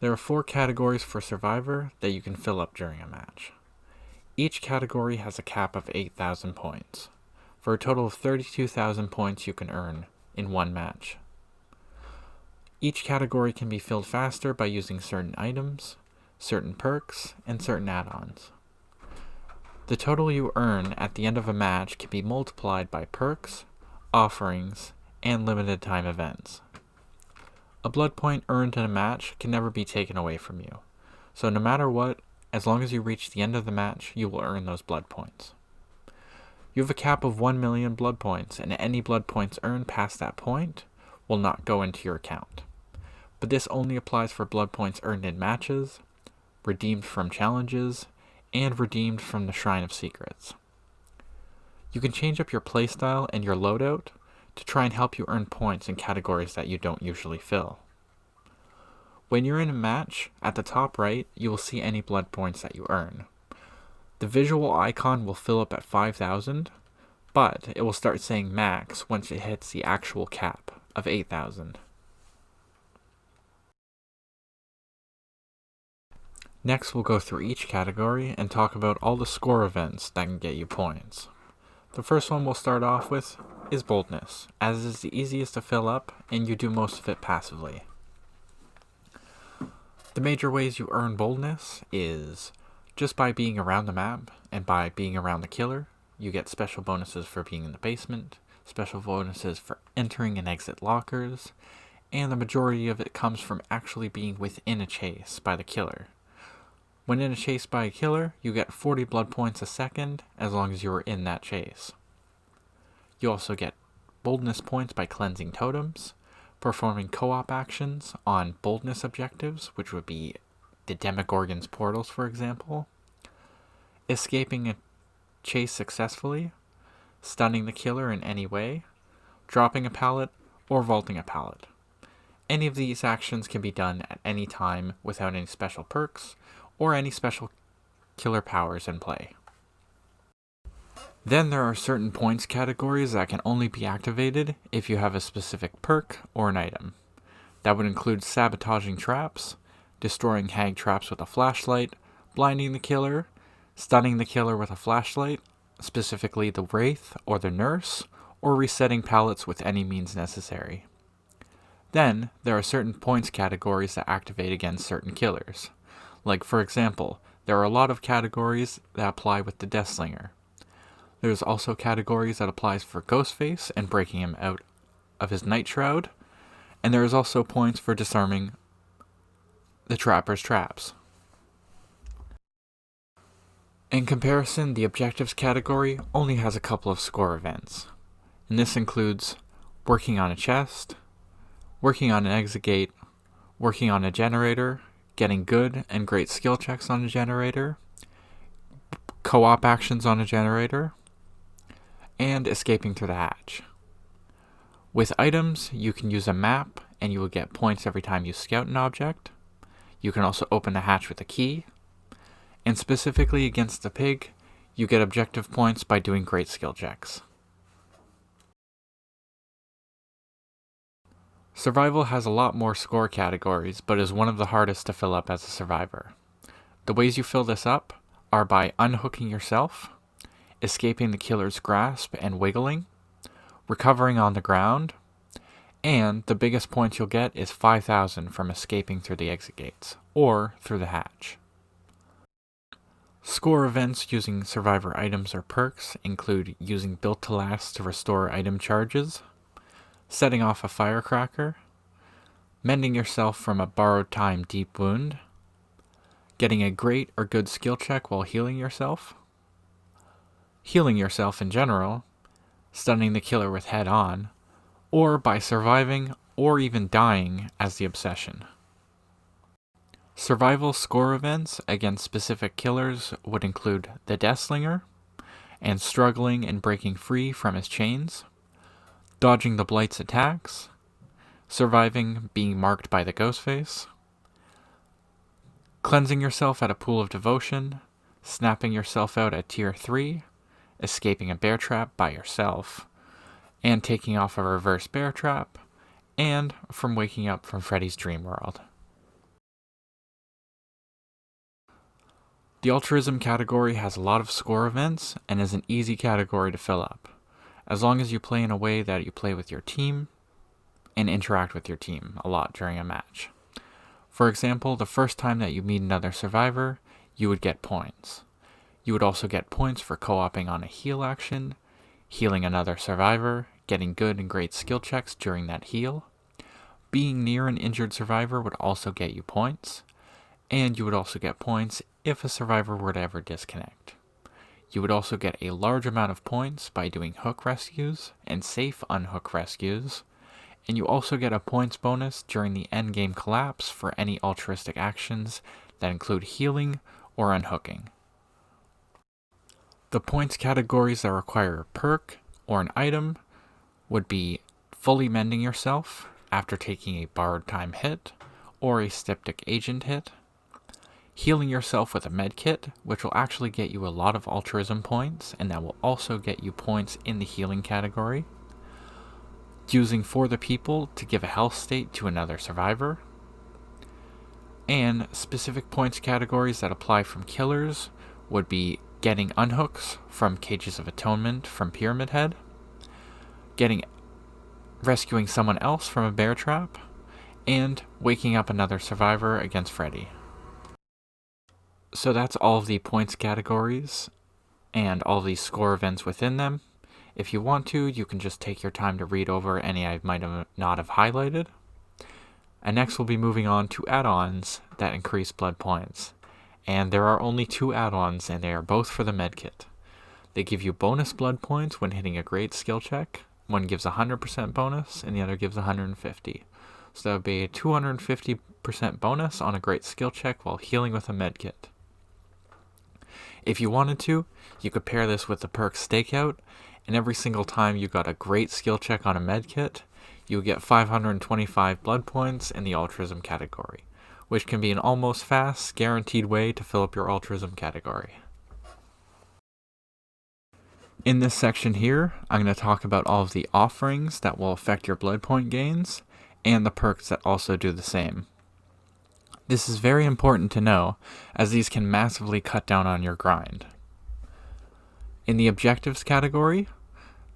There are 4 categories for Survivor that you can fill up during a match. Each category has a cap of 8,000 points, for a total of 32,000 points you can earn in one match. Each category can be filled faster by using certain items, certain perks, and certain add-ons. The total you earn at the end of a match can be multiplied by perks, offerings, and limited time events. A blood point earned in a match can never be taken away from you, so no matter what, as long as you reach the end of the match, you will earn those blood points. You have a cap of 1 million blood points, and any blood points earned past that point will not go into your account. But this only applies for blood points earned in matches, redeemed from challenges, and redeemed from the Shrine of Secrets. You can change up your playstyle and your loadout to try and help you earn points in categories that you don't usually fill. When you're in a match, at the top right, you will see any blood points that you earn. The visual icon will fill up at 5,000, but it will start saying max once it hits the actual cap of 8,000. Next, we'll go through each category and talk about all the score events that can get you points. The first one we'll start off with is boldness, as it is the easiest to fill up and you do most of it passively. The major ways you earn boldness is just by being around the map and by being around the killer. You get special bonuses for being in the basement, special bonuses for entering and exit lockers, and the majority of it comes from actually being within a chase by the killer. When in a chase by a killer, you get 40 blood points a second as long as you are in that chase. You also get boldness points by cleansing totems, performing co-op actions on boldness objectives, which would be the Demogorgon's portals, for example, escaping a chase successfully, stunning the killer in any way, dropping a pallet, or vaulting a pallet. Any of these actions can be done at any time without any special perks or any special killer powers in play. Then there are certain points categories that can only be activated if you have a specific perk or an item. That would include sabotaging traps, destroying hag traps with a flashlight, blinding the killer, stunning the killer with a flashlight, specifically the Wraith or the Nurse, or resetting pallets with any means necessary. Then, there are certain points categories that activate against certain killers. Like, for example, there are a lot of categories that apply with the Deathslinger. There's also categories that applies for Ghostface and breaking him out of his night shroud, and there is also points for disarming the Trapper's traps. In comparison, the Objectives category only has a couple of score events, and this includes working on a chest, working on an exit gate, working on a generator, getting good and great skill checks on a generator, co-op actions on a generator, and escaping through the hatch. With items, you can use a map and you will get points every time you scout an object. You can also open a hatch with a key, and specifically against the pig, you get objective points by doing great skill checks. Survival has a lot more score categories, but is one of the hardest to fill up as a survivor. The ways you fill this up are by unhooking yourself, escaping the killer's grasp and wiggling, recovering on the ground, and the biggest points you'll get is 5,000 from escaping through the exit gates, or through the hatch. Score events using survivor items or perks include using Built to Last to restore item charges, setting off a firecracker, mending yourself from a borrowed time deep wound, getting a great or good skill check while healing yourself in general, stunning the killer with head on, or by surviving or even dying as the obsession. Survival score events against specific killers would include the Deathslinger, and struggling and breaking free from his chains, dodging the Blight's attacks, surviving being marked by the Ghostface, cleansing yourself at a pool of devotion, snapping yourself out at tier 3, escaping a bear trap by yourself, and taking off a reverse bear trap, and from waking up from Freddy's Dream World. The altruism category has a lot of score events and is an easy category to fill up, as long as you play in a way that you play with your team and interact with your team a lot during a match. For example, the first time that you meet another survivor, you would get points. You would also get points for co-oping on a heal action, healing another survivor, getting good and great skill checks during that heal. Being near an injured survivor would also get you points, and you would also get points if a survivor were to ever disconnect. You would also get a large amount of points by doing hook rescues and safe unhook rescues, and you also get a points bonus during the endgame collapse for any altruistic actions that include healing or unhooking. The points categories that require a perk or an item would be fully mending yourself after taking a borrowed time hit or a styptic agent hit, healing yourself with a med kit, which will actually get you a lot of altruism points, and that will also get you points in the healing category, using For the People to give a health state to another survivor, and specific points categories that apply from killers would be getting unhooks from Cages of Atonement from Pyramid Head, rescuing someone else from a bear trap, and waking up another survivor against Freddy. So that's all of the points categories and all the score events within them. If you want to, you can just take your time to read over any I might not have highlighted. And next we'll be moving on to add-ons that increase blood points. And there are only 2 add-ons, and they are both for the medkit. They give you bonus blood points when hitting a great skill check. One gives 100% bonus, and the other gives 150. So that would be a 250% bonus on a great skill check while healing with a medkit. If you wanted to, you could pair this with the perk Stakeout, and every single time you got a great skill check on a medkit, you would get 525 blood points in the altruism category, which can be an almost fast, guaranteed way to fill up your altruism category. In this section here, I'm going to talk about all of the offerings that will affect your blood point gains, and the perks that also do the same. This is very important to know, as these can massively cut down on your grind. In the objectives category,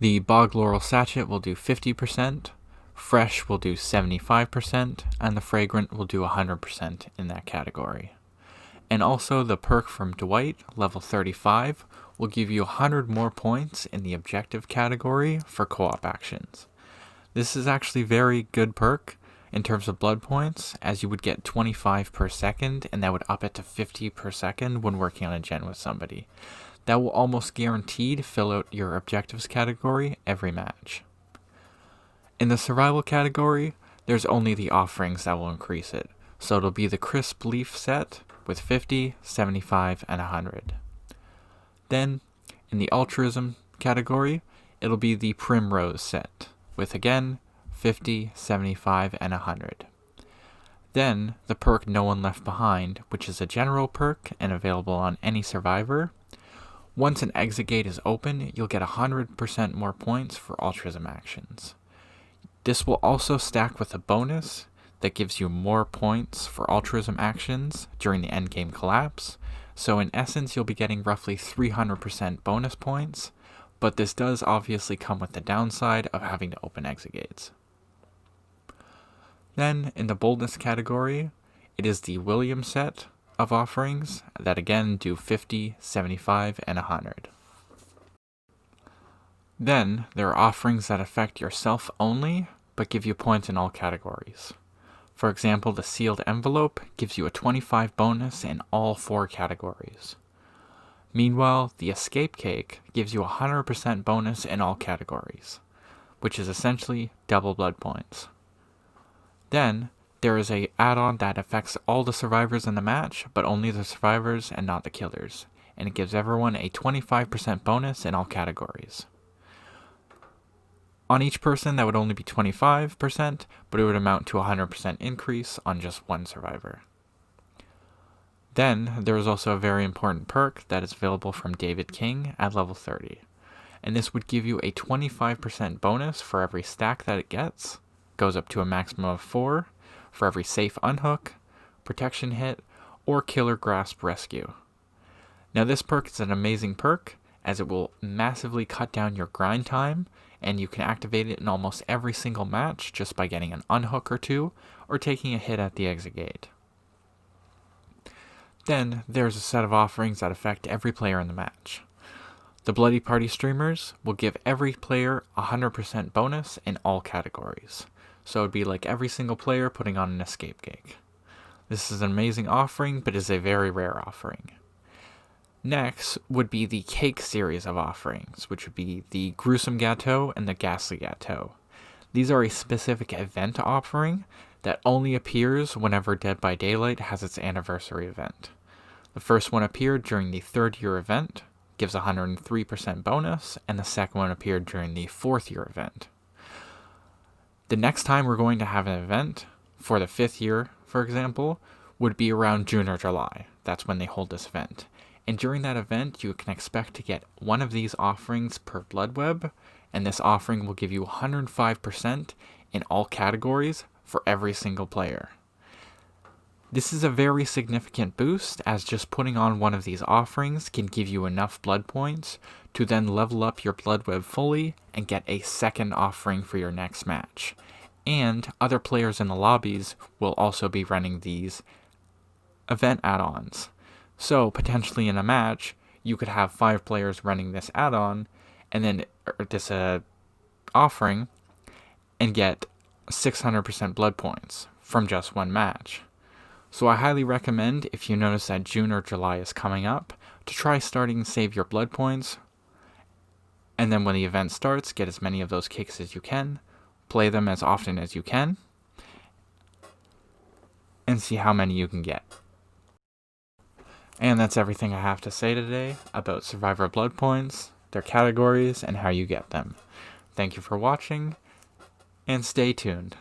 the Bog Laurel Sachet will do 50%, Fresh will do 75%, and the Fragrant will do 100% in that category. And also the perk from Dwight, level 35, will give you 100 more points in the objective category for co-op actions. This is actually very good perk in terms of blood points, as you would get 25 per second, and that would up it to 50 per second when working on a gen with somebody. That will almost guaranteed fill out your objectives category every match. In the survival category, there's only the offerings that will increase it, so it'll be the Crisp Leaf set with 50, 75, and 100. Then, in the altruism category, it'll be the Primrose set with, again, 50, 75, and 100. Then, the perk No One Left Behind, which is a general perk and available on any survivor. Once an exit gate is open, you'll get 100% more points for altruism actions. This will also stack with a bonus that gives you more points for altruism actions during the endgame collapse, so in essence you'll be getting roughly 300% bonus points, but this does obviously come with the downside of having to open exit gates. Then, in the boldness category, it is the William set of offerings that again do 50, 75, and 100. Then, there are offerings that affect yourself only, but give you points in all categories. For example, the Sealed Envelope gives you a 25 bonus in all 4 categories. Meanwhile, the Escape Cake gives you a 100% bonus in all categories, which is essentially double blood points. Then, there is an add-on that affects all the survivors in the match, but only the survivors and not the killers, and it gives everyone a 25% bonus in all categories. On each person, that would only be 25%, but it would amount to a 100% increase on just one survivor. Then, there is also a very important perk that is available from David King at level 30, and this would give you a 25% bonus for every stack that it gets, goes up to a maximum of 4, for every safe unhook, protection hit, or killer grasp rescue. Now this perk is an amazing perk, as it will massively cut down your grind time, and you can activate it in almost every single match just by getting an unhook or two, or taking a hit at the exit gate. Then there's a set of offerings that affect every player in the match. The Bloody Party streamers will give every player 100% bonus in all categories. So it'd be like every single player putting on an escape gig. This is an amazing offering, but is a very rare offering. Next would be the Cake series of offerings, which would be the Gruesome Gâteau and the Ghastly Gâteau. These are a specific event offering that only appears whenever Dead by Daylight has its anniversary event. The first one appeared during the 3rd year event, gives 103% bonus, and the second one appeared during the 4th year event. The next time we're going to have an event, for the 5th year, for example, would be around June or July. That's when they hold this event. And during that event, you can expect to get one of these offerings per blood web, and this offering will give you 105% in all categories for every single player. This is a very significant boost, as just putting on one of these offerings can give you enough blood points to then level up your blood web fully and get a second offering for your next match. And other players in the lobbies will also be running these event add-ons. So potentially in a match, you could have 5 players running this add-on and then this offering and get 600% blood points from just one match. So I highly recommend, if you notice that June or July is coming up, to try starting Save Your Blood Points, and then when the event starts, get as many of those kicks as you can, play them as often as you can, and see how many you can get. And that's everything I have to say today about Survivor Blood Points, their categories, and how you get them. Thank you for watching, and stay tuned.